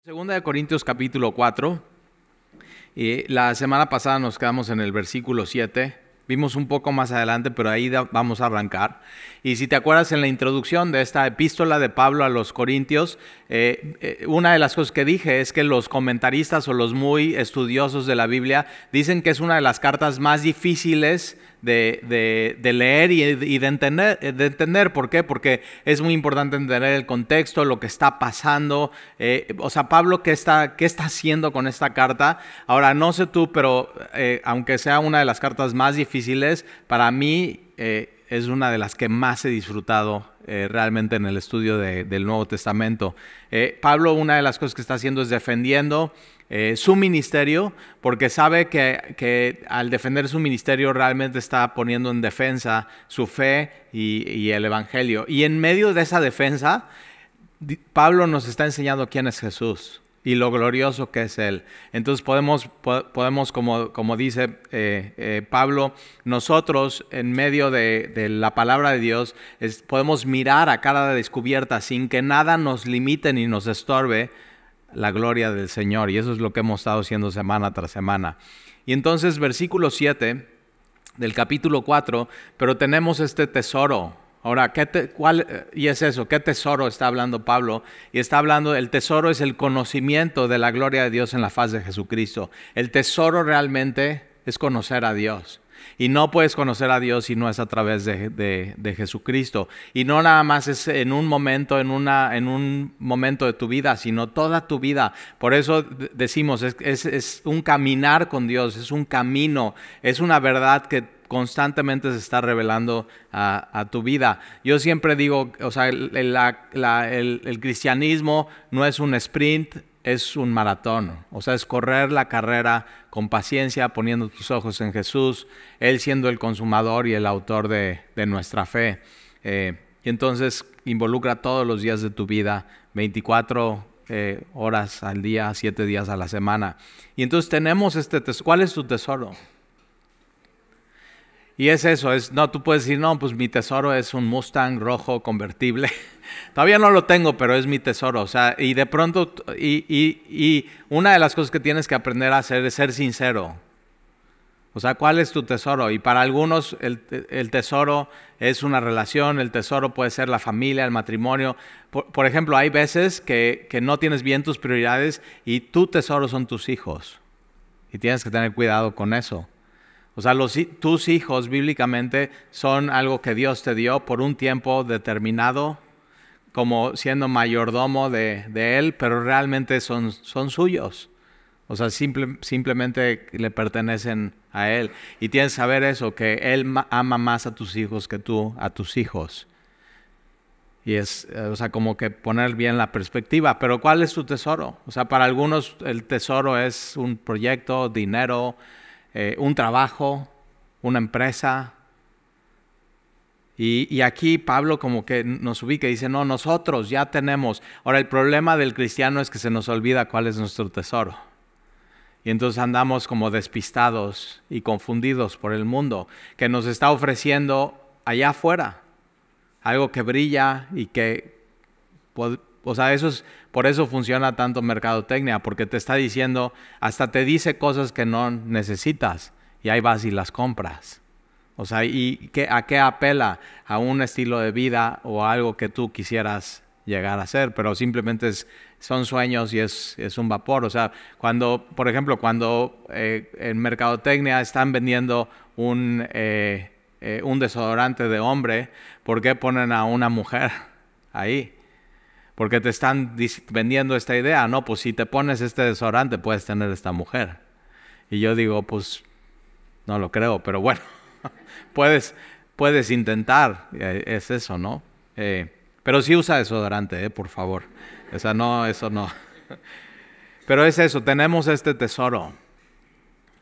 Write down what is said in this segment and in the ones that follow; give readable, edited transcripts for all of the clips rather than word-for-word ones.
Segunda de Corintios capítulo 4, y la semana pasada nos quedamos en el versículo 7, vimos un poco más adelante, pero ahí vamos a arrancar. Y si te acuerdas en la introducción de esta epístola de Pablo a los Corintios, una de las cosas que dije es que los comentaristas o los muy estudiosos de la Biblia dicen que es una de las cartas más difíciles de leer y de entender. ¿Por qué? Porque es muy importante entender el contexto, lo que está pasando. O sea, Pablo, ¿qué está haciendo con esta carta? Ahora, no sé tú, pero aunque sea una de las cartas más difíciles, para mí es una de las que más he disfrutado realmente en el estudio del Nuevo Testamento. Pablo, una de las cosas que está haciendo es defendiendo su ministerio, porque sabe que al defender su ministerio realmente está poniendo en defensa su fe y el Evangelio. Y en medio de esa defensa, Pablo nos está enseñando quién es Jesús y lo glorioso que es Él. Entonces podemos como dice Pablo, nosotros en medio de la palabra de Dios podemos mirar a cara descubierta sin que nada nos limite ni nos estorbe la gloria del Señor. Y eso es lo que hemos estado haciendo semana tras semana. Y entonces versículo 7 del capítulo 4, pero tenemos este tesoro. Ahora, y es eso, ¿qué tesoro está hablando Pablo? Y está hablando, el tesoro es el conocimiento de la gloria de Dios en la faz de Jesucristo. El tesoro realmente es conocer a Dios. Y no puedes conocer a Dios si no es a través de Jesucristo. Y no nada más es en un momento, en un momento de tu vida, sino toda tu vida. Por eso decimos, es un caminar con Dios, es un camino, es una verdad que constantemente se está revelando a tu vida. Yo siempre digo, o sea, el cristianismo no es un sprint, es un maratón. O sea, es correr la carrera con paciencia, poniendo tus ojos en Jesús, Él siendo el consumador y el autor de nuestra fe. Y entonces involucra todos los días de tu vida, 24 horas al día, 7 días a la semana. Y entonces tenemos este tesoro. ¿Cuál es tu tesoro? Y es eso, no, tú puedes decir, no, pues mi tesoro es un Mustang rojo convertible. Todavía no lo tengo, pero es mi tesoro. O sea, y de pronto, y una de las cosas que tienes que aprender a hacer es ser sincero. O sea, ¿cuál es tu tesoro? Y para algunos el tesoro es una relación, el tesoro puede ser la familia, el matrimonio. Por ejemplo, hay veces que no tienes bien tus prioridades y tu tesoro son tus hijos. Y tienes que tener cuidado con eso. O sea, tus hijos bíblicamente son algo que Dios te dio por un tiempo determinado, como siendo mayordomo de Él, pero realmente son suyos. O sea, simplemente le pertenecen a Él. Y tienes que saber eso, que Él ama más a tus hijos que tú a tus hijos. Y es, o sea, como que poner bien la perspectiva. Pero ¿cuál es tu tesoro? O sea, para algunos el tesoro es un proyecto, dinero, un trabajo, una empresa. Y aquí Pablo como que nos ubica y dice, no, nosotros ya tenemos. Ahora, el problema del cristiano es que se nos olvida cuál es nuestro tesoro. Y entonces andamos como despistados y confundidos por el mundo que nos está ofreciendo allá afuera algo que brilla y que, o sea, por eso funciona tanto mercadotecnia, porque te está diciendo, hasta te dice cosas que no necesitas y ahí vas y las compras. O sea, ¿y a qué apela? A un estilo de vida o a algo que tú quisieras llegar a ser, pero simplemente son sueños y es un vapor. O sea, por ejemplo, cuando en mercadotecnia están vendiendo un desodorante de hombre, ¿por qué ponen a una mujer ahí? Porque te están vendiendo esta idea, no, pues si te pones este desodorante puedes tener esta mujer. Y yo digo, pues no lo creo, pero bueno, puedes intentar, es eso, ¿no? Pero sí usa desodorante, por favor. O sea, no, eso no. Pero es eso, tenemos este tesoro,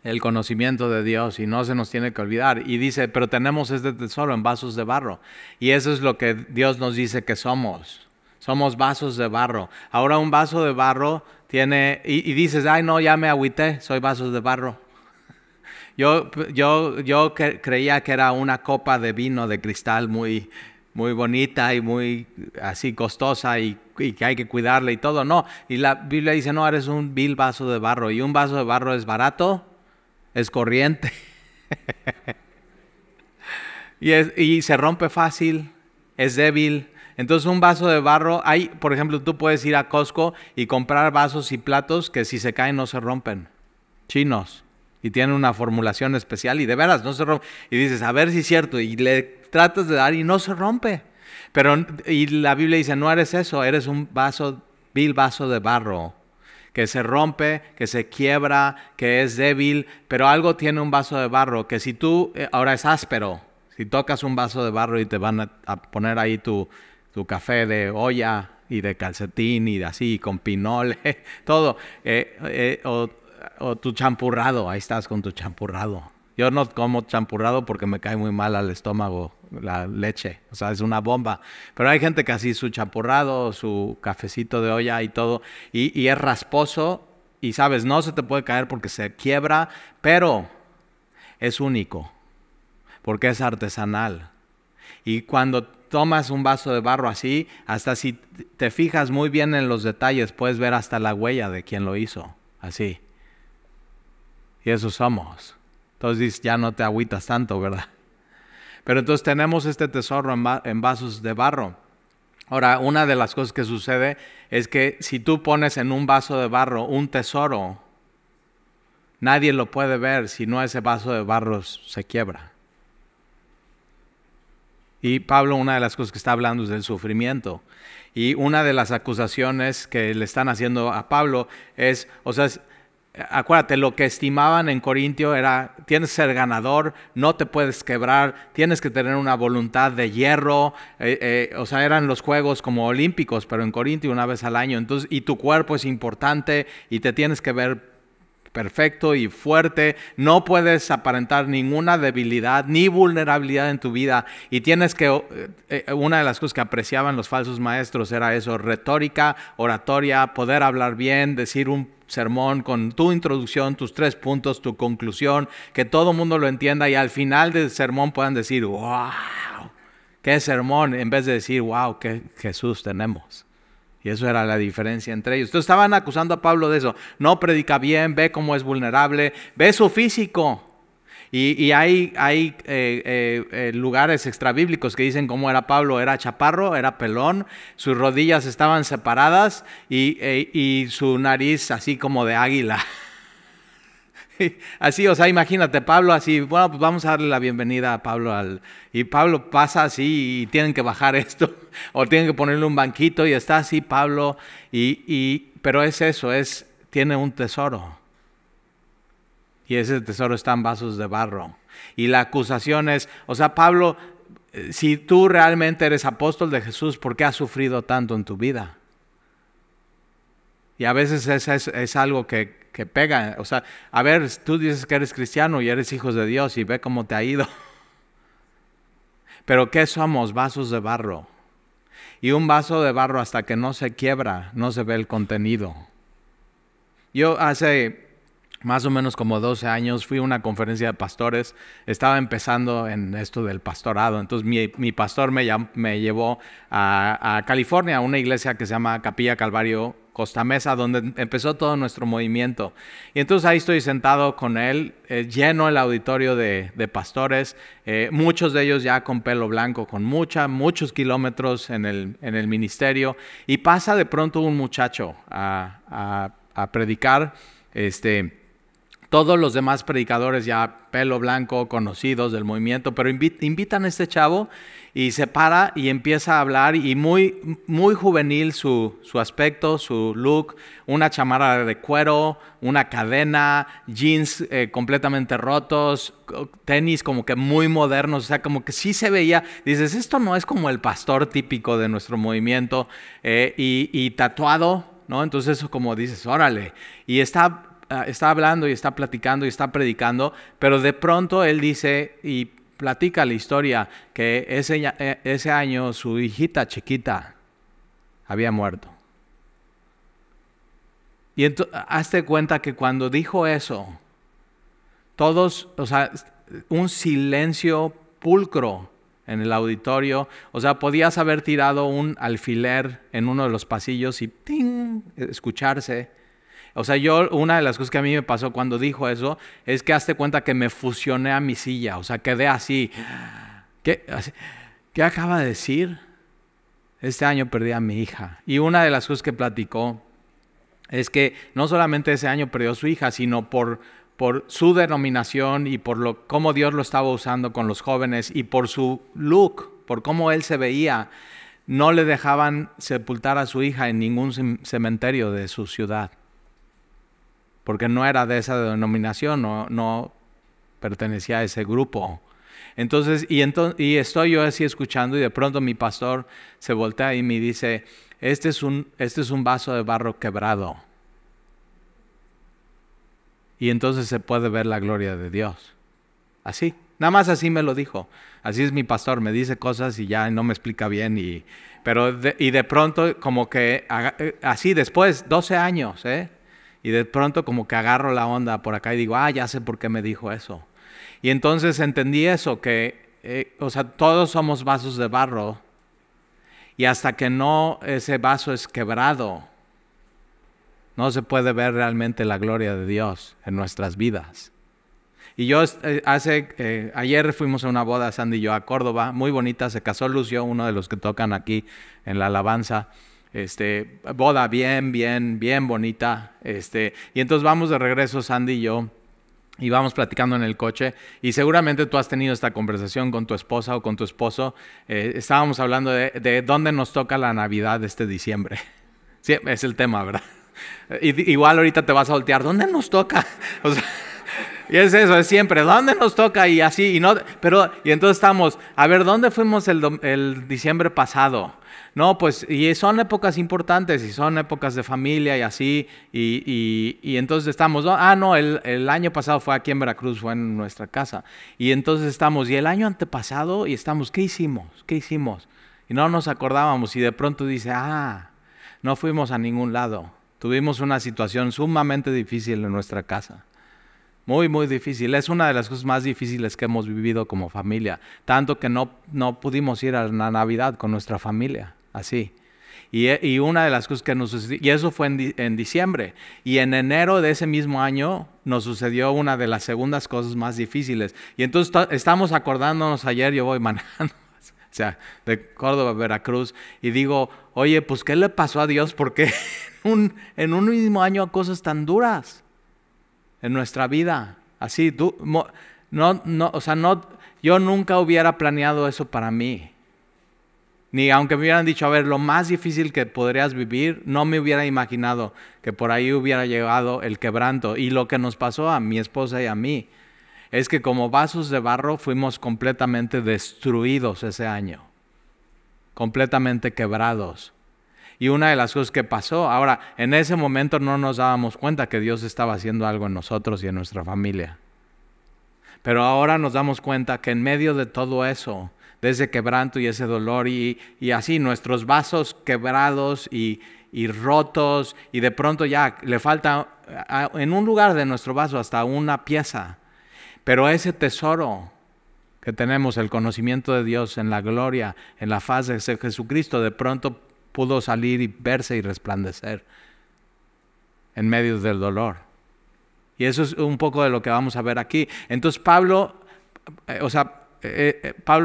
el conocimiento de Dios, y no se nos tiene que olvidar. Y dice, pero tenemos este tesoro en vasos de barro. Y eso es lo que Dios nos dice que somos. Somos vasos de barro. Ahora un vaso de barro tiene, y dices, ay no, ya me agüité, soy vasos de barro. Yo creía que era una copa de vino de cristal muy bonita y muy así costosa, y y que hay que cuidarle y todo. No, y la Biblia dice, no, eres un vil vaso de barro. Y un vaso de barro es barato, es corriente. Y se rompe fácil, es débil. Entonces un vaso de barro, por ejemplo, tú puedes ir a Costco y comprar vasos y platos que si se caen no se rompen. Chinos. Y tienen una formulación especial y de veras no se rompe. Y dices, a ver si es cierto. Y le tratas de dar y no se rompe. Y la Biblia dice, no eres eso, eres un vil vaso de barro. Que se rompe, que se quiebra, que es débil. Pero algo tiene un vaso de barro, que si tú, ahora es áspero. Si tocas un vaso de barro y te van a poner ahí tu café de olla y de calcetín y de así, con pinole, todo. O tu champurrado, ahí estás con tu champurrado. Yo no como champurrado porque me cae muy mal al estómago la leche, o sea, es una bomba. Pero hay gente que así su champurrado, su cafecito de olla y todo, y es rasposo y sabes, no se te puede caer porque se quiebra, pero es único, porque es artesanal. Y cuando tomas un vaso de barro así, hasta si te fijas muy bien en los detalles, puedes ver hasta la huella de quien lo hizo, así. Y eso somos. Entonces ya no te agüitas tanto, ¿verdad? Pero entonces tenemos este tesoro en vasos de barro. Ahora, una de las cosas que sucede es que si tú pones en un vaso de barro un tesoro, nadie lo puede ver si no ese vaso de barro se quiebra. Y Pablo, una de las cosas que está hablando es del sufrimiento. Y una de las acusaciones que le están haciendo a Pablo es, o sea, acuérdate, lo que estimaban en Corintio era, tienes que ser ganador, no te puedes quebrar, tienes que tener una voluntad de hierro, o sea, eran los juegos como olímpicos, pero en Corintio una vez al año, entonces, y tu cuerpo es importante y te tienes que ver perfecto y fuerte, no puedes aparentar ninguna debilidad ni vulnerabilidad en tu vida y tienes que, una de las cosas que apreciaban los falsos maestros era eso, retórica, oratoria, poder hablar bien, decir un sermón con tu introducción, tus 3 puntos, tu conclusión, que todo el mundo lo entienda y al final del sermón puedan decir, wow, qué sermón, en vez de decir, wow, qué Jesús tenemos. Y eso era la diferencia entre ellos. Entonces estaban acusando a Pablo de eso. No predica bien, ve cómo es vulnerable, ve su físico. Y hay lugares extrabíblicos que dicen cómo era Pablo. Era chaparro, era pelón, sus rodillas estaban separadas y su nariz así como de águila. Así, o sea, imagínate, Pablo así, bueno, pues vamos a darle la bienvenida a Pablo y Pablo pasa así y tienen que bajar esto, o tienen que ponerle un banquito y está así Pablo, pero es eso, tiene un tesoro. Y ese tesoro está en vasos de barro. Y la acusación es, o sea, Pablo, si tú realmente eres apóstol de Jesús, ¿por qué has sufrido tanto en tu vida? Y a veces es algo que pega. O sea, a ver, tú dices que eres cristiano y eres hijo de Dios y ve cómo te ha ido. Pero ¿qué somos? Vasos de barro. Y un vaso de barro hasta que no se quiebra, no se ve el contenido. Yo hace más o menos como 12 años fui a una conferencia de pastores. Estaba empezando en esto del pastorado. Entonces mi pastor me llevó a California, a una iglesia que se llama Capilla Calvario Costa Mesa, donde empezó todo nuestro movimiento. Y entonces ahí estoy sentado con él, lleno el auditorio de pastores, muchos de ellos ya con pelo blanco, con muchos kilómetros en el ministerio. Y pasa de pronto un muchacho a predicar, todos los demás predicadores ya pelo blanco, conocidos del movimiento, pero invitan a este chavo y se para y empieza a hablar y muy, muy juvenil su aspecto, su look, una chamarra de cuero, una cadena, jeans completamente rotos, tenis como que muy modernos, o sea, como que sí se veía, dices, esto no es como el pastor típico de nuestro movimiento y tatuado, ¿no? Entonces eso como dices, órale, y está hablando y está platicando y está predicando, pero de pronto él dice y platica la historia que ese año su hijita chiquita había muerto. Y hazte cuenta que cuando dijo eso, todos, o sea, un silencio pulcro en el auditorio. O sea, podías haber tirado un alfiler en uno de los pasillos y ¡ting!, escucharse. O sea, una de las cosas que a mí me pasó cuando dijo eso es que hazte cuenta que me fusioné a mi silla. O sea, quedé así. ¿Qué acaba de decir? Este año perdí a mi hija. Y una de las cosas que platicó es que no solamente ese año perdió a su hija, sino por su denominación y por cómo Dios lo estaba usando con los jóvenes y por su look, por cómo él se veía, no le dejaban sepultar a su hija en ningún cementerio de su ciudad. Porque no era de esa denominación, no pertenecía a ese grupo. Entonces estoy yo así escuchando y de pronto mi pastor se voltea y me dice, este es un vaso de barro quebrado. Y entonces se puede ver la gloria de Dios. Así, nada más así me lo dijo. Así es mi pastor, me dice cosas y ya no me explica bien. Y de pronto como que, así después, 12 años, y de pronto como que agarro la onda por acá y digo, ya sé por qué me dijo eso. Y entonces entendí eso, que o sea, todos somos vasos de barro y hasta que no ese vaso es quebrado, no se puede ver realmente la gloria de Dios en nuestras vidas. Y yo ayer fuimos a una boda, Sandy y yo, a Córdoba, muy bonita, se casó Lucio, uno de los que tocan aquí en la alabanza. Boda bien bonita. Y entonces vamos de regreso, Sandy y yo, y vamos platicando en el coche, y seguramente tú has tenido esta conversación con tu esposa o con tu esposo. Estábamos hablando de dónde nos toca la Navidad este diciembre. Sí, es el tema, ¿verdad? Igual ahorita te vas a voltear, ¿dónde nos toca? O sea, y es eso, es siempre, ¿dónde nos toca? Y así, y entonces estamos, a ver, ¿dónde fuimos el diciembre pasado? No, pues, y son épocas importantes, y son épocas de familia y así, y entonces estamos, el año pasado fue aquí en Veracruz, fue en nuestra casa, y entonces estamos, y el año antepasado, y estamos, ¿qué hicimos? Y no nos acordábamos, y de pronto dice, no fuimos a ningún lado, tuvimos una situación sumamente difícil en nuestra casa. Muy, muy difícil. Es una de las cosas más difíciles que hemos vivido como familia. Tanto que no pudimos ir a la Navidad con nuestra familia. Así. Y una de las cosas que nos sucedió, y eso fue en diciembre. Y en enero de ese mismo año nos sucedió una de las segundas cosas más difíciles. Y entonces estamos acordándonos ayer, yo voy manejando, o sea, de Córdoba a Veracruz, y digo, oye, pues ¿qué le pasó a Dios? ¿Por qué en un mismo año cosas tan duras en nuestra vida? Así, yo nunca hubiera planeado eso para mí. Ni aunque me hubieran dicho, a ver, lo más difícil que podrías vivir, no me hubiera imaginado que por ahí hubiera llegado el quebranto. Y lo que nos pasó a mi esposa y a mí es que como vasos de barro fuimos completamente destruidos ese año. Completamente quebrados. Y una de las cosas que pasó, ahora, en ese momento no nos dábamos cuenta que Dios estaba haciendo algo en nosotros y en nuestra familia. Pero ahora nos damos cuenta que en medio de todo eso, de ese quebranto y ese dolor y así, nuestros vasos quebrados y rotos, y de pronto ya le falta en un lugar de nuestro vaso hasta una pieza. Pero ese tesoro que tenemos, el conocimiento de Dios en la gloria, en la faz de Jesucristo, de pronto pudo salir y verse y resplandecer en medio del dolor. Y eso es un poco de lo que vamos a ver aquí. Entonces Pablo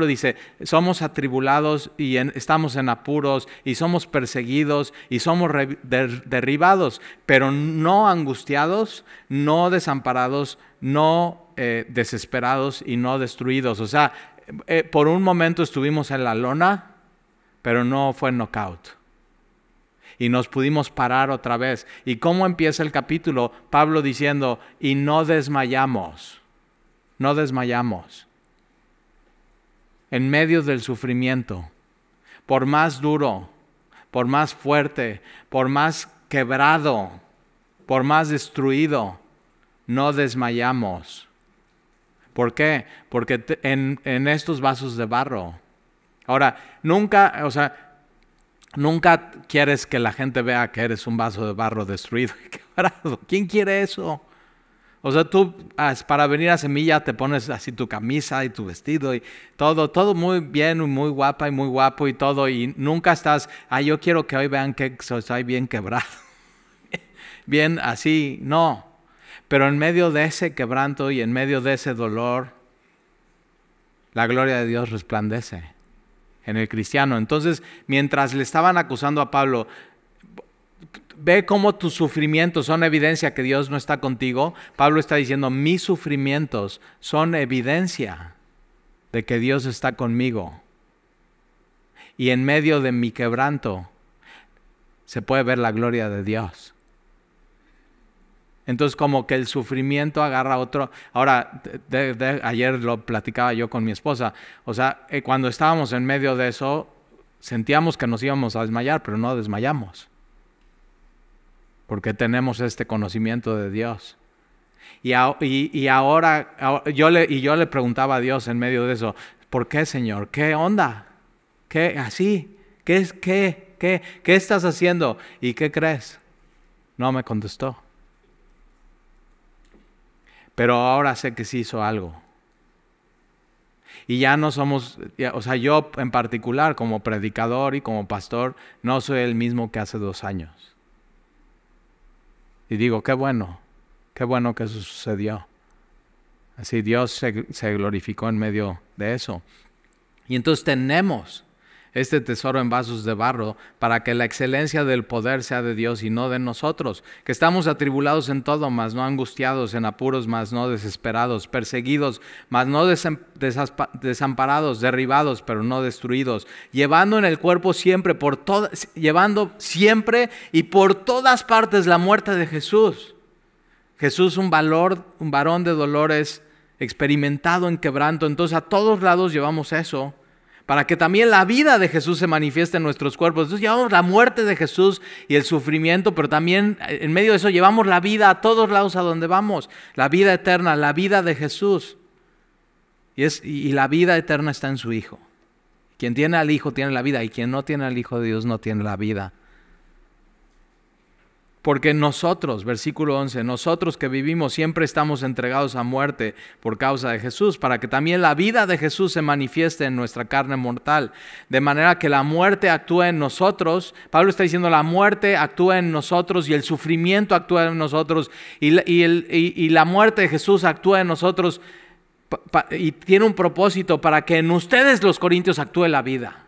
dice, somos atribulados y estamos en apuros y somos perseguidos y somos derribados, pero no angustiados, no desamparados, no desesperados y no destruidos. O sea, por un momento estuvimos en la lona, pero no fue knockout. Y nos pudimos parar otra vez. ¿Y cómo empieza el capítulo? Pablo diciendo, y no desmayamos. No desmayamos. En medio del sufrimiento, por más duro, por más fuerte, por más quebrado, por más destruido, no desmayamos. ¿Por qué? Porque en estos vasos de barro. Ahora, nunca quieres que la gente vea que eres un vaso de barro destruido y quebrado. ¿Quién quiere eso? O sea, tú para venir a Semilla te pones así tu camisa y tu vestido y todo muy bien, muy guapa y muy guapo y todo. Y nunca estás, yo quiero que hoy vean que soy bien quebrado. Bien así, no. Pero en medio de ese quebranto y en medio de ese dolor, la gloria de Dios resplandece en el cristiano. Entonces, mientras le estaban acusando a Pablo, ve cómo tus sufrimientos son evidencia que Dios no está contigo. Pablo está diciendo, mis sufrimientos son evidencia de que Dios está conmigo. Y en medio de mi quebranto se puede ver la gloria de Dios. Entonces como que el sufrimiento agarra otro. Ahora, ayer lo platicaba yo con mi esposa. O sea, cuando estábamos en medio de eso, sentíamos que nos íbamos a desmayar, pero no desmayamos. Porque tenemos este conocimiento de Dios. Y ahora yo le preguntaba a Dios en medio de eso, ¿por qué, Señor? ¿Qué onda? ¿Qué así? ¿Qué estás haciendo? ¿Y qué crees? No me contestó. Pero ahora sé que sí hizo algo. Y ya no somos, o sea, yo en particular como predicador y como pastor, no soy el mismo que hace 2 años. Y digo, qué bueno que eso sucedió. Así Dios se glorificó en medio de eso. Y entonces tenemos este tesoro en vasos de barro para que la excelencia del poder sea de Dios y no de nosotros. Que estamos atribulados en todo, mas no angustiados, en apuros, mas no desesperados, perseguidos, mas no desamparados, derribados, pero no destruidos, llevando en el cuerpo siempre llevando siempre y por todas partes la muerte de Jesús. Jesús, un varón de dolores, experimentado en quebranto. Entonces a todos lados llevamos eso, para que también la vida de Jesús se manifieste en nuestros cuerpos. Entonces llevamos la muerte de Jesús y el sufrimiento, pero también en medio de eso llevamos la vida a todos lados a donde vamos. La vida eterna, la vida de Jesús. Y la vida eterna está en su Hijo. Quien tiene al Hijo tiene la vida, y quien no tiene al Hijo de Dios no tiene la vida. Porque nosotros, versículo 11, nosotros que vivimos siempre estamos entregados a muerte por causa de Jesús, para que también la vida de Jesús se manifieste en nuestra carne mortal. De manera que la muerte actúa en nosotros. Pablo está diciendo, la muerte actúa en nosotros y el sufrimiento actúa en nosotros. Y la muerte de Jesús actúa en nosotros y tiene un propósito para que en ustedes, los corintios, actúe la vida.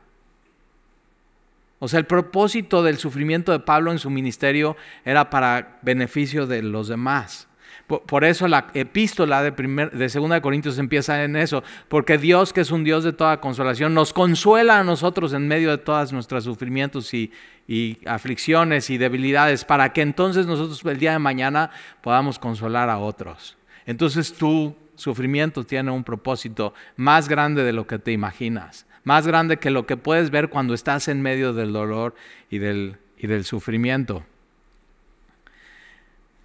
O sea, el propósito del sufrimiento de Pablo en su ministerio era para beneficio de los demás. Por eso la epístola de 2 Corintios empieza en eso. Porque Dios, que es un Dios de toda consolación, nos consuela a nosotros en medio de todos nuestros sufrimientos y aflicciones y debilidades, para que entonces nosotros el día de mañana podamos consolar a otros. Entonces tu sufrimiento tiene un propósito más grande de lo que te imaginas. Más grande que lo que puedes ver cuando estás en medio del dolor y del sufrimiento.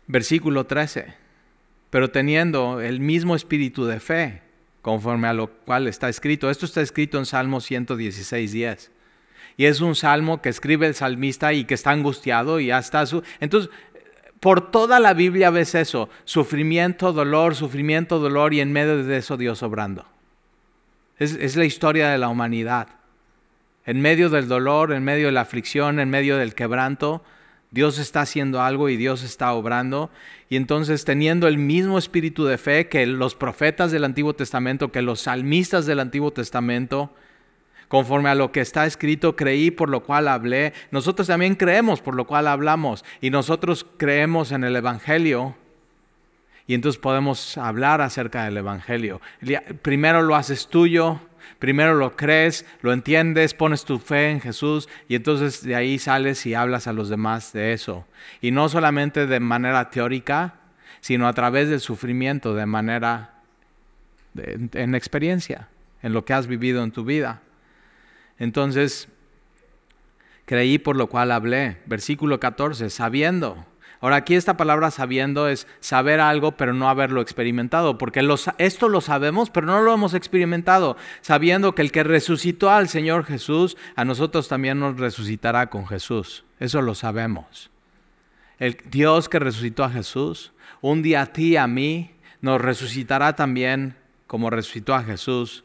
Versículo 13. Pero teniendo el mismo espíritu de fe, conforme a lo cual está escrito. Esto está escrito en Salmo 116:10. Y es un salmo que escribe el salmista y que está angustiado y ya está Entonces, por toda la Biblia ves eso. Sufrimiento, dolor, y en medio de eso Dios obrando. Es la historia de la humanidad. En medio del dolor, en medio de la aflicción, en medio del quebranto, Dios está haciendo algo y Dios está obrando. Y entonces, teniendo el mismo espíritu de fe que los profetas del Antiguo Testamento, que los salmistas del Antiguo Testamento, conforme a lo que está escrito, creí, por lo cual hablé. Nosotros también creemos, por lo cual hablamos. Y nosotros creemos en el Evangelio. Y entonces podemos hablar acerca del Evangelio. Primero lo haces tuyo, primero lo crees, lo entiendes, pones tu fe en Jesús y entonces de ahí sales y hablas a los demás de eso. Y no solamente de manera teórica, sino a través del sufrimiento, de manera en experiencia, en lo que has vivido en tu vida. Entonces, creí, por lo cual hablé. Versículo 14, sabiendo. Ahora aquí esta palabra sabiendo es saber algo pero no haberlo experimentado, porque esto lo sabemos pero no lo hemos experimentado, sabiendo que el que resucitó al Señor Jesús, a nosotros también nos resucitará con Jesús. Eso lo sabemos. El Dios que resucitó a Jesús, un día a ti y a mí nos resucitará también como resucitó a Jesús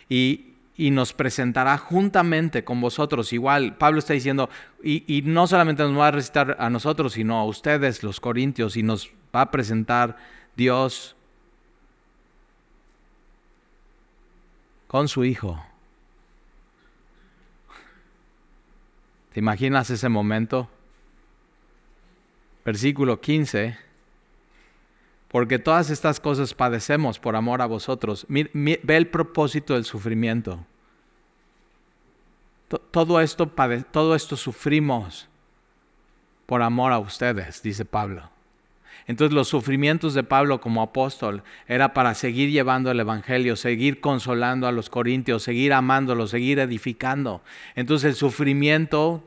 y nos presentará juntamente con vosotros. Igual, Pablo está diciendo, y no solamente nos va a resucitar a nosotros, sino a ustedes, los corintios, y nos va a presentar Dios con su Hijo. ¿Te imaginas ese momento? Versículo 15. Porque todas estas cosas padecemos por amor a vosotros. Ve el propósito del sufrimiento. Todo esto sufrimos por amor a ustedes, dice Pablo. Entonces los sufrimientos de Pablo como apóstol era para seguir llevando el evangelio, seguir consolando a los corintios, seguir amándolos, seguir edificando. Entonces el sufrimiento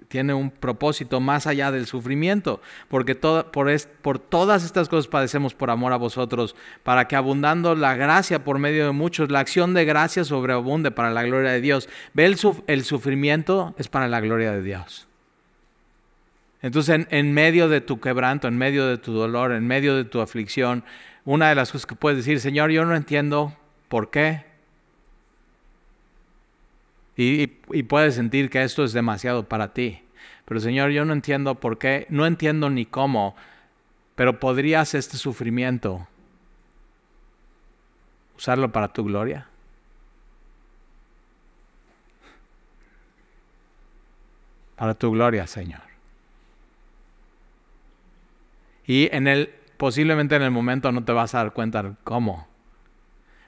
tiene un propósito más allá del sufrimiento, porque por todas estas cosas padecemos por amor a vosotros, para que abundando la gracia por medio de muchos, la acción de gracia sobreabunde para la gloria de Dios. Ve el sufrimiento es para la gloria de Dios. Entonces en medio de tu quebranto, en medio de tu dolor, en medio de tu aflicción, una de las cosas que puedes decir, Señor, yo no entiendo por qué. Y puedes sentir que esto es demasiado para ti. Pero Señor, yo no entiendo por qué, no entiendo ni cómo, pero ¿podrías este sufrimiento usarlo para tu gloria? Para tu gloria, Señor. Y posiblemente en el momento no te vas a dar cuenta cómo.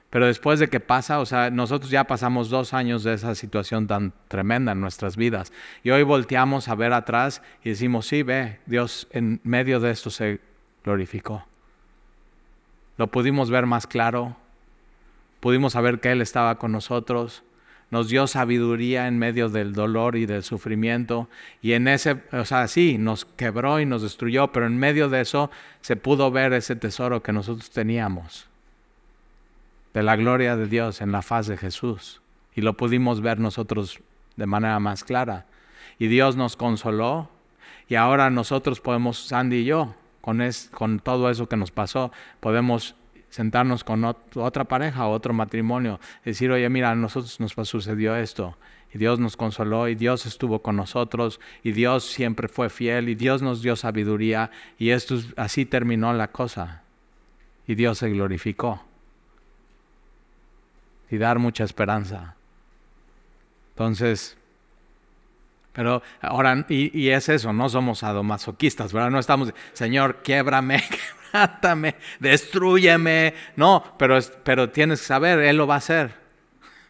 Pero después de que pasa, o sea, nosotros ya pasamos 2 años de esa situación tan tremenda en nuestras vidas. Y hoy volteamos a ver atrás y decimos, sí, ve, Dios en medio de esto se glorificó. Lo pudimos ver más claro, pudimos saber que Él estaba con nosotros, nos dio sabiduría en medio del dolor y del sufrimiento. Y en ese, o sea, sí, nos quebró y nos destruyó, pero en medio de eso se pudo ver ese tesoro que nosotros teníamos, de la gloria de Dios en la faz de Jesús. Y lo pudimos ver nosotros de manera más clara. Y Dios nos consoló. Y ahora nosotros podemos, Sandy y yo, con todo eso que nos pasó, podemos sentarnos con otra pareja o otro matrimonio. Decir, oye, mira, a nosotros nos sucedió esto. Y Dios nos consoló y Dios estuvo con nosotros. Y Dios siempre fue fiel y Dios nos dio sabiduría. Y así terminó la cosa. Y Dios se glorificó. Y dar mucha esperanza. Entonces, pero ahora, y es eso, no somos sadomasoquistas, ¿verdad? No estamos, Señor, quiebrame, quebrátame, destrúyeme. No, pero tienes que saber, Él lo va a hacer,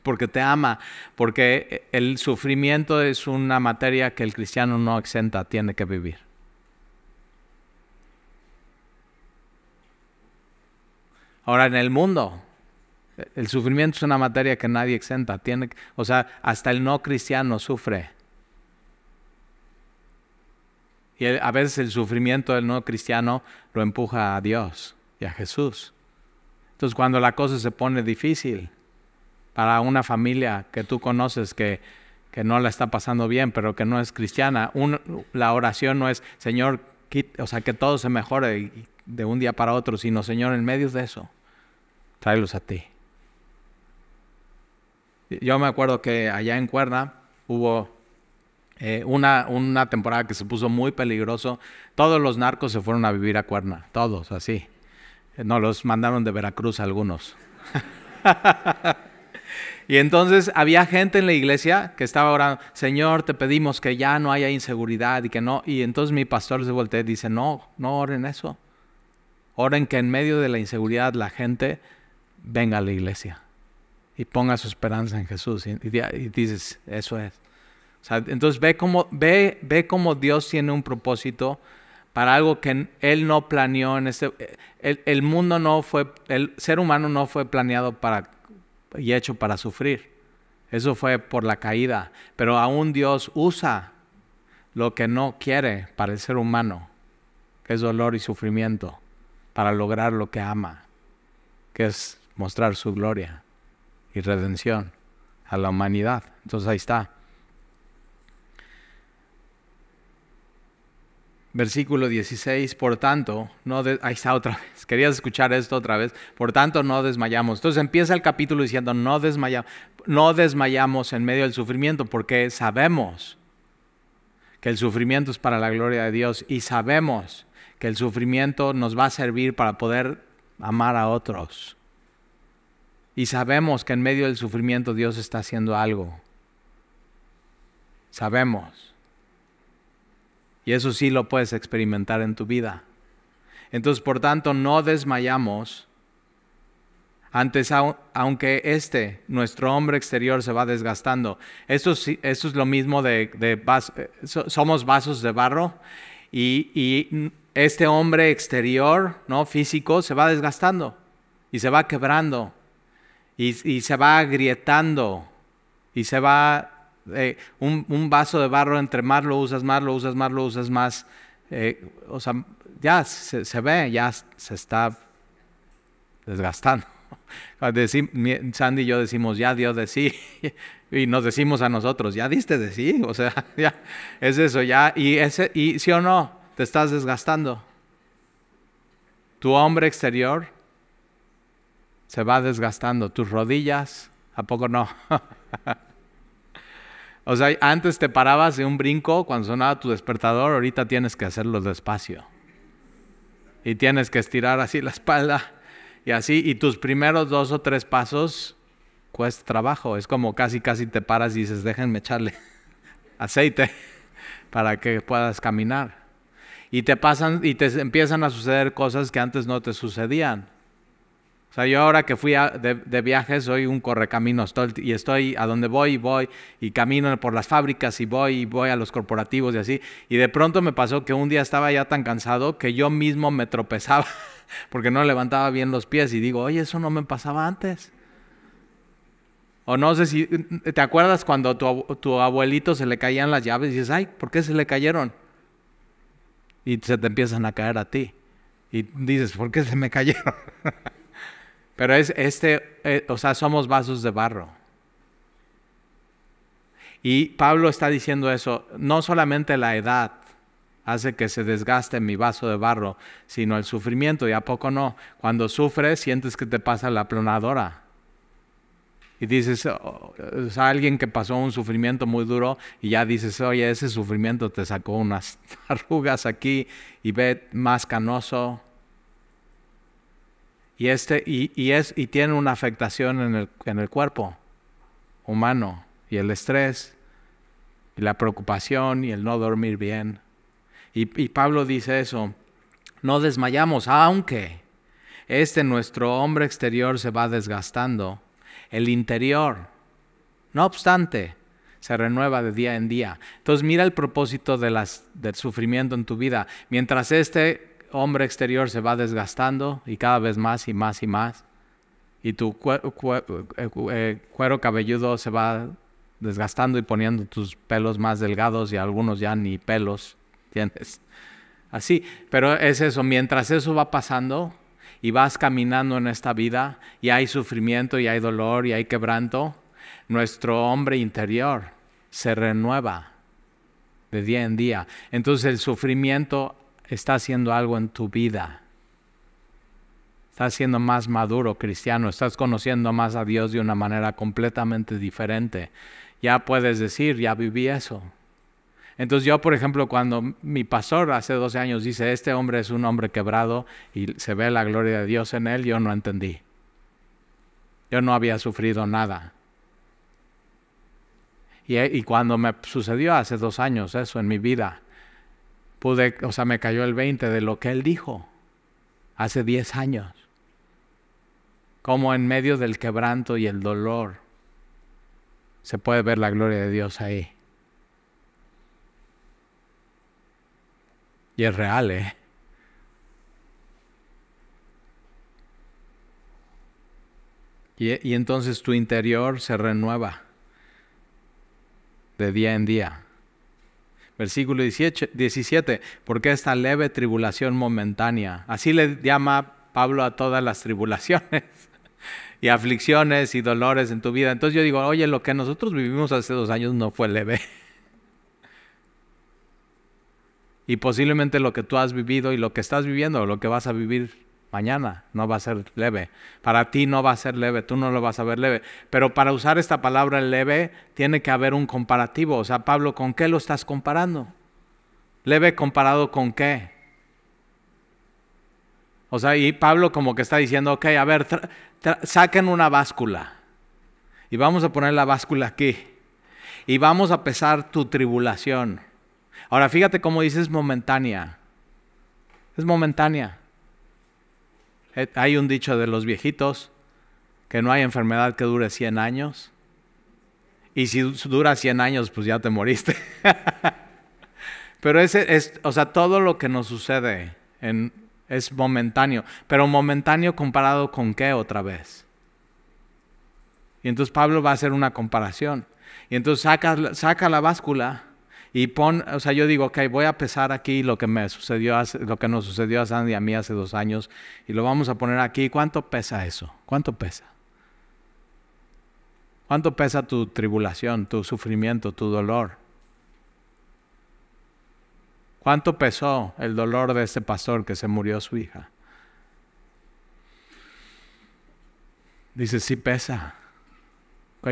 porque te ama, porque el sufrimiento es una materia que el cristiano no exenta, tiene que vivir. Ahora, en el mundo, el sufrimiento es una materia que nadie exenta. O sea, hasta el no cristiano sufre. Y a veces el sufrimiento del no cristiano lo empuja a Dios y a Jesús. Entonces, cuando la cosa se pone difícil para una familia que tú conoces que no la está pasando bien, pero que no es cristiana, la oración no es, Señor, o sea, que todo se mejore de un día para otro, sino, Señor, en medio de eso, tráelos a ti. Yo me acuerdo que allá en Cuerna hubo una temporada que se puso muy peligroso. Todos los narcos se fueron a vivir a Cuerna, todos así. No, los mandaron de Veracruz algunos. Y entonces había gente en la iglesia que estaba orando, Señor, te pedimos que ya no haya inseguridad y que no. Y entonces mi pastor se voltea y dice, no oren eso. Oren que en medio de la inseguridad la gente venga a la iglesia y ponga su esperanza en Jesús. Y dices, eso es. O sea, entonces ve cómo Dios tiene un propósito para algo que Él no planeó en el mundo no fue, el ser humano no fue planeado y hecho para sufrir. Eso fue por la caída. Pero aún Dios usa lo que no quiere para el ser humano, que es dolor y sufrimiento, para lograr lo que ama, que es mostrar su gloria y redención a la humanidad. Entonces ahí está. Versículo 16, por tanto, ahí está otra vez, querías escuchar esto otra vez, por tanto no desmayamos. Entonces empieza el capítulo diciendo no desmayamos en medio del sufrimiento, porque sabemos que el sufrimiento es para la gloria de Dios y sabemos que el sufrimiento nos va a servir para poder amar a otros. Y sabemos que en medio del sufrimiento Dios está haciendo algo. Sabemos. Y eso sí lo puedes experimentar en tu vida. Entonces, por tanto, no desmayamos. Antes, aunque nuestro hombre exterior se va desgastando. Esto es lo mismo somos vasos de barro y este hombre exterior, ¿no? Físico, se va desgastando y se va quebrando y se va agrietando y se va... un vaso de barro, entre más lo usas más, o sea, ya se ve, ya se está desgastando. Sandy y yo decimos, ya dio de sí, y nos decimos a nosotros, ya diste de sí, o sea, ya es eso, ya, y sí o no, te estás desgastando. Tu hombre exterior se va desgastando, tus rodillas, ¿a poco no? O sea, antes te parabas de un brinco cuando sonaba tu despertador, ahorita tienes que hacerlo despacio. Y tienes que estirar así la espalda y así. Y tus primeros 2 o 3 pasos cuesta trabajo. Es como casi te paras y dices, déjenme echarle aceite para que puedas caminar. Y te empiezan a suceder cosas que antes no te sucedían. O sea, yo ahora que fui de viaje soy un correcaminos y estoy a donde voy y camino por las fábricas y voy a los corporativos y así. Y de pronto me pasó que un día estaba ya tan cansado que yo mismo me tropezaba porque no levantaba bien los pies y digo, oye, eso no me pasaba antes. O no sé si te acuerdas cuando tu abuelito se le caían las llaves y dices, ay, ¿por qué se le cayeron? Y se te empiezan a caer a ti. Y dices, ¿por qué se me cayeron? Pero o sea, somos vasos de barro. Y Pablo está diciendo eso, no solamente la edad hace que se desgaste mi vaso de barro, sino el sufrimiento, y a poco no. Cuando sufres, sientes que te pasa la aplanadora. Y dices, o sea, alguien que pasó un sufrimiento muy duro, y ya dices, oye, ese sufrimiento te sacó unas arrugas aquí, y ve más canoso. Y tiene una afectación en el cuerpo humano, y el estrés, y la preocupación, y el no dormir bien. Y Pablo dice eso, no desmayamos, aunque nuestro hombre exterior se va desgastando, el interior, no obstante, se renueva de día en día. Entonces mira el propósito del sufrimiento en tu vida. Mientras hombre exterior se va desgastando y cada vez más y más y más, y tu cuero cabelludo se va desgastando y poniendo tus pelos más delgados y algunos ya ni pelos tienes. Así, pero es eso, mientras eso va pasando y vas caminando en esta vida y hay sufrimiento y hay dolor y hay quebranto, nuestro hombre interior se renueva de día en día. Entonces el sufrimiento está haciendo algo en tu vida. Estás siendo más maduro cristiano, estás conociendo más a Dios de una manera completamente diferente. Ya puedes decir, ya viví eso. Entonces yo, por ejemplo, cuando mi pastor hace 12 años dice, este hombre es un hombre quebrado y se ve la gloria de Dios en él, yo no entendí. Yo no había sufrido nada. Y cuando me sucedió hace 2 años eso en mi vida, me cayó el 20 de lo que él dijo hace 10 años. Como en medio del quebranto y el dolor se puede ver la gloria de Dios ahí. Y es real, ¿eh? Y entonces tu interior se renueva de día en día. Versículo 17, porque esta leve tribulación momentánea, así le llama Pablo a todas las tribulaciones y aflicciones y dolores en tu vida. Entonces yo digo, oye, lo que nosotros vivimos hace 2 años no fue leve. Y posiblemente lo que tú has vivido y lo que estás viviendo, lo que vas a vivir mañana, no va a ser leve. Para ti no va a ser leve, tú no lo vas a ver leve. Pero para usar esta palabra leve, tiene que haber un comparativo. O sea, Pablo, ¿con qué lo estás comparando? ¿Leve comparado con qué? O sea, y Pablo como que está diciendo, ok, a ver, saquen una báscula. Y vamos a poner la báscula aquí. Y vamos a pesar tu tribulación. Ahora, fíjate cómo dice, es momentánea. Es momentánea. Hay un dicho de los viejitos, que no hay enfermedad que dure 100 años. Y si dura 100 años, pues ya te moriste. Pero o sea, todo lo que nos sucede es momentáneo. Pero momentáneo comparado con qué otra vez. Y entonces Pablo va a hacer una comparación. Y entonces saca la báscula y o sea, yo digo, ok, voy a pesar aquí lo que nos sucedió a Sandy y a mí hace 2 años, y lo vamos a poner aquí. ¿Cuánto pesa eso? ¿Cuánto pesa? ¿Cuánto pesa tu tribulación, tu sufrimiento, tu dolor? ¿Cuánto pesó el dolor de este pastor que se murió su hija? Dice, sí pesa.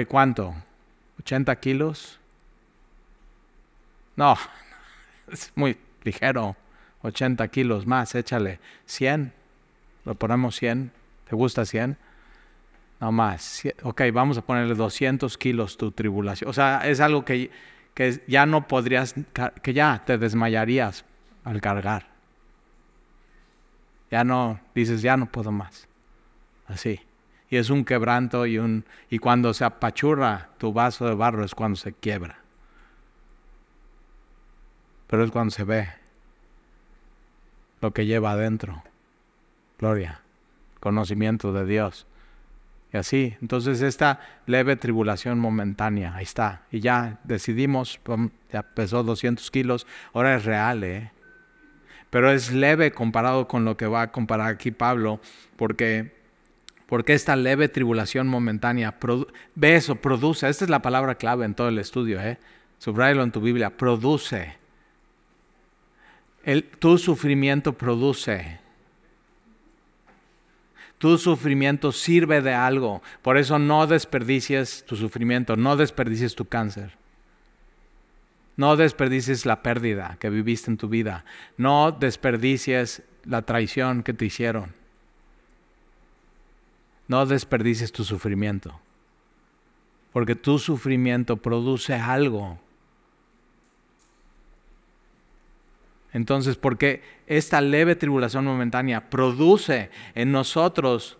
¿Cuánto? ¿80 kilos? No, es muy ligero. 80 kilos más, échale. 100. Lo ponemos 100. ¿Te gusta 100? No más. Ok, vamos a ponerle 200 kilos tu tribulación. O sea, es algo que ya no podrías, que ya te desmayarías al cargar. Ya no, dices, ya no puedo más. Así. Y es un quebranto y cuando se apachurra tu vaso de barro es cuando se quiebra. Pero es cuando se ve lo que lleva adentro. Gloria, conocimiento de Dios. Y así, entonces esta leve tribulación momentánea, ahí está. Y ya decidimos, ya pesó 200 kilos, ahora es real, Pero es leve comparado con lo que va a comparar aquí Pablo, porque esta leve tribulación momentánea, produce, esta es la palabra clave en todo el estudio, subráyalo en tu Biblia, produce. Tu sufrimiento produce. Tu sufrimiento sirve de algo. Por eso no desperdicies tu sufrimiento, no desperdicies tu cáncer. No desperdicies la pérdida que viviste en tu vida. No desperdicies la traición que te hicieron. No desperdicies tu sufrimiento. Porque tu sufrimiento produce algo. Entonces, porque esta leve tribulación momentánea produce en nosotros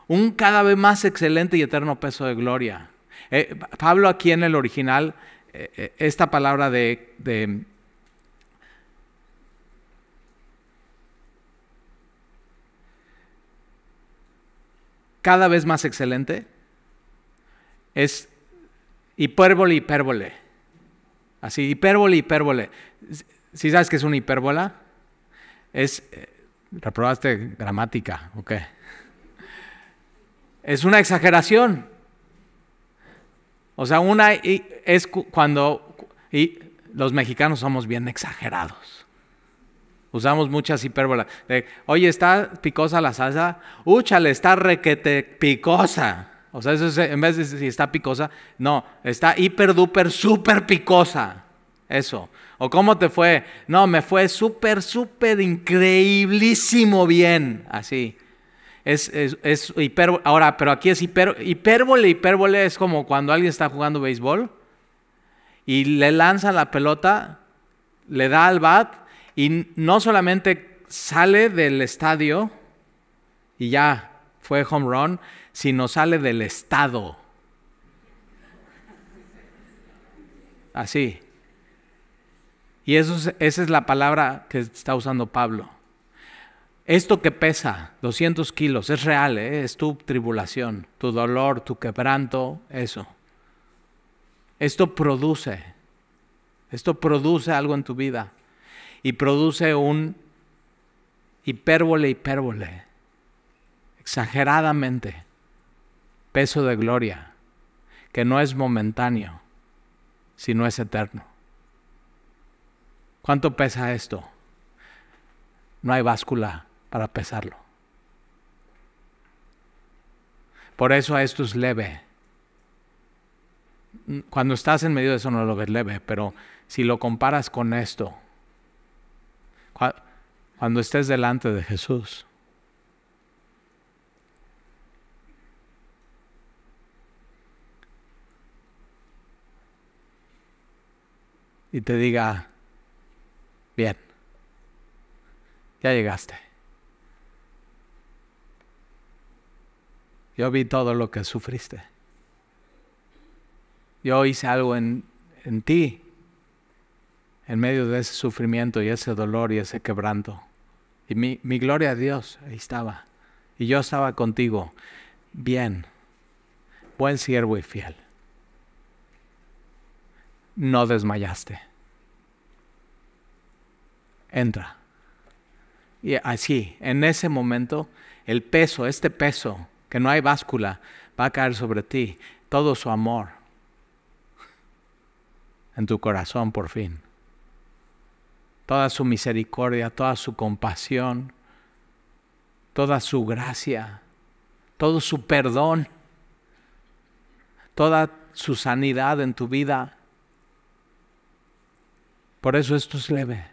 un cada vez más excelente y eterno peso de gloria. Pablo aquí en el original, esta palabra de cada vez más excelente es hipérbole. Así, hipérbole. ¿Sí sabes qué es una hipérbola? Reprobaste gramática, ok. Es una exageración. O sea, es cuando los mexicanos somos bien exagerados. Usamos muchas hipérbolas. Oye, ¿está picosa la salsa? Úchale, está requete picosa. O sea, eso es, en vez de si está picosa, no, está hiper duper super picosa. Eso. ¿O cómo te fue? No, me fue súper increíblísimo bien. Así. Es hipérbole. Ahora, pero aquí es hipérbole. Hipérbole es como cuando alguien está jugando béisbol y le lanza la pelota, le da al bat y no solamente sale del estadio y ya fue home run, sino sale del estado. Así. Y esa es la palabra que está usando Pablo. Esto que pesa 200 kilos es real, es tu tribulación, tu dolor, tu quebranto, eso. Esto produce algo en tu vida y produce un hipérbole, exageradamente, peso de gloria, que no es momentáneo, sino es eterno. ¿Cuánto pesa esto? No hay báscula para pesarlo. Por eso esto es leve. Cuando estás en medio de eso no lo ves leve, pero si lo comparas con esto, cuando estés delante de Jesús, y te diga, bien, ya llegaste. Yo vi todo lo que sufriste. Yo hice algo en ti, en medio de ese sufrimiento y ese dolor y ese quebranto. Y mi gloria a Dios, ahí estaba. Y yo estaba contigo. Bien, buen siervo y fiel. No desmayaste. Entra. Y así, en ese momento, el peso, este peso, que no hay báscula, va a caer sobre ti. Todo su amor en tu corazón por fin. Toda su misericordia, toda su compasión, toda su gracia, todo su perdón, toda su sanidad en tu vida. Por eso esto es leve.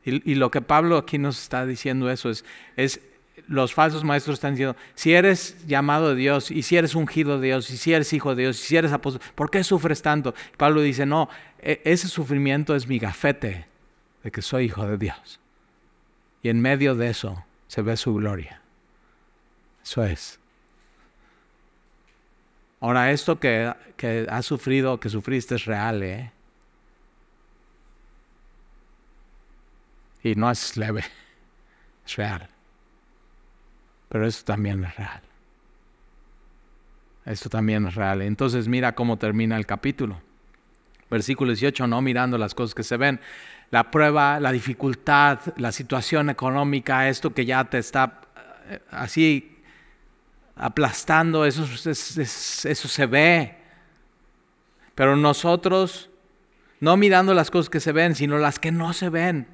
Y lo que Pablo aquí nos está diciendo eso es los falsos maestros están diciendo, si eres llamado de Dios, y si eres ungido de Dios, y si eres hijo de Dios, y si eres apóstol, ¿por qué sufres tanto? Pablo dice, no, ese sufrimiento es mi gafete de que soy hijo de Dios. Y en medio de eso se ve su gloria. Eso es. Ahora, esto que has sufrido, que sufriste es real, ¿eh? Y no es leve, es real. Pero esto también es real. Esto también es real. Entonces mira cómo termina el capítulo. Versículo 18, no mirando las cosas que se ven. La prueba, la dificultad, la situación económica, esto que ya te está así aplastando, eso se ve. Pero nosotros, no mirando las cosas que se ven, sino las que no se ven.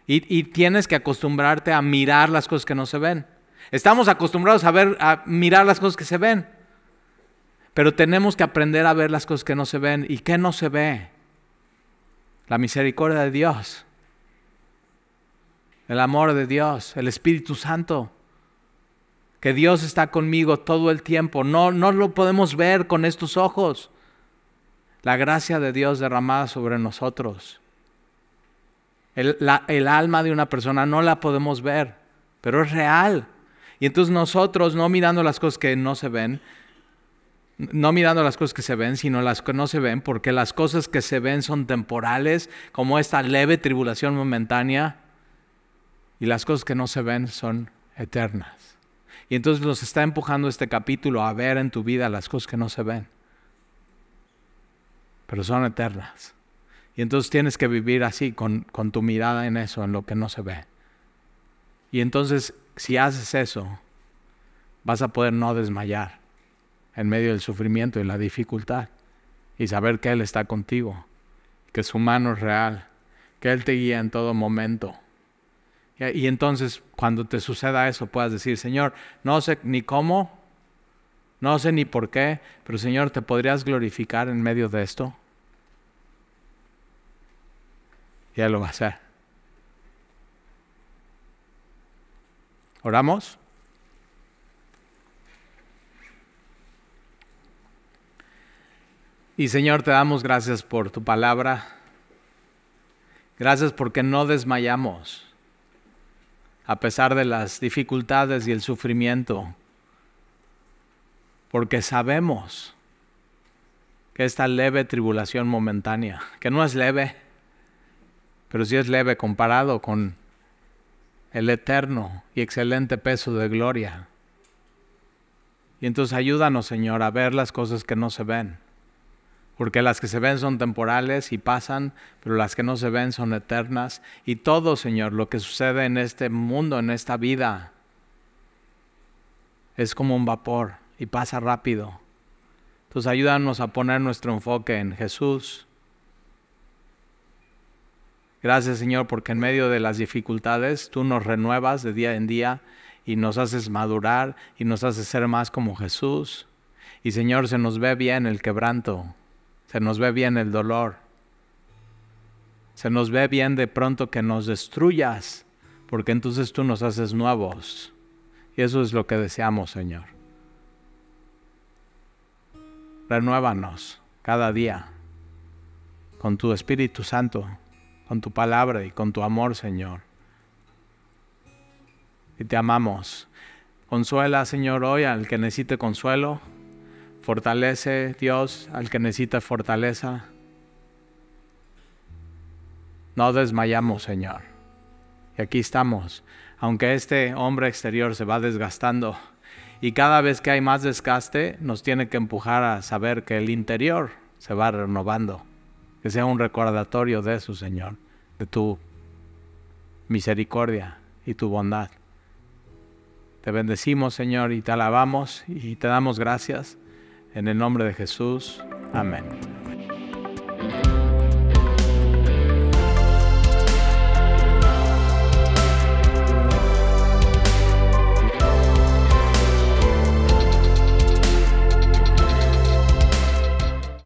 Y tienes que acostumbrarte a mirar las cosas que no se ven. Estamos acostumbrados a mirar las cosas que se ven. Pero tenemos que aprender a ver las cosas que no se ven. ¿Y qué no se ve? La misericordia de Dios. El amor de Dios. El Espíritu Santo. Que Dios está conmigo todo el tiempo. No lo podemos ver con estos ojos. La gracia de Dios derramada sobre nosotros. El alma de una persona no la podemos ver, pero es real. Y entonces nosotros, no mirando las cosas que no se ven, no mirando las cosas que se ven, sino las que no se ven, porque las cosas que se ven son temporales, como esta leve tribulación momentánea, y las cosas que no se ven son eternas. Y entonces nos está empujando este capítulo a ver en tu vida las cosas que no se ven, pero son eternas. Y entonces tienes que vivir así, con tu mirada en eso, en lo que no se ve. Y entonces, si haces eso, vas a poder no desmayar en medio del sufrimiento y la dificultad. Y saber que Él está contigo, que su mano es real, que Él te guía en todo momento. Y entonces, cuando te suceda eso, puedas decir, Señor, no sé ni cómo, no sé ni por qué, pero Señor, ¿te podrías glorificar en medio de esto? Y Él lo va a hacer. ¿Oramos? Y Señor, te damos gracias por tu palabra. Gracias porque no desmayamos a pesar de las dificultades y el sufrimiento. Porque sabemos que esta leve tribulación momentánea, que no es leve, pero sí es leve comparado con el eterno y excelente peso de gloria. Y entonces ayúdanos, Señor, a ver las cosas que no se ven. Porque las que se ven son temporales y pasan, pero las que no se ven son eternas. Y todo, Señor, lo que sucede en este mundo, en esta vida, es como un vapor y pasa rápido. Entonces ayúdanos a poner nuestro enfoque en Jesús, Gracias, Señor, porque en medio de las dificultades tú nos renuevas de día en día y nos haces madurar y nos haces ser más como Jesús. Y, Señor, se nos ve bien el quebranto, se nos ve bien el dolor, se nos ve bien de pronto que nos destruyas, porque entonces tú nos haces nuevos. Y eso es lo que deseamos, Señor. Renuévanos cada día con tu Espíritu Santo, con tu palabra y con tu amor, Señor. Y te amamos. Consuela, Señor, hoy al que necesite consuelo. Fortalece, Dios, al que necesite fortaleza. No desmayamos, Señor. Y aquí estamos. Aunque este hombre exterior se va desgastando y cada vez que hay más desgaste nos tiene que empujar a saber que el interior se va renovando. Que sea un recordatorio de eso, Señor, de tu misericordia y tu bondad. Te bendecimos, Señor, y te alabamos y te damos gracias. En el nombre de Jesús. Amén.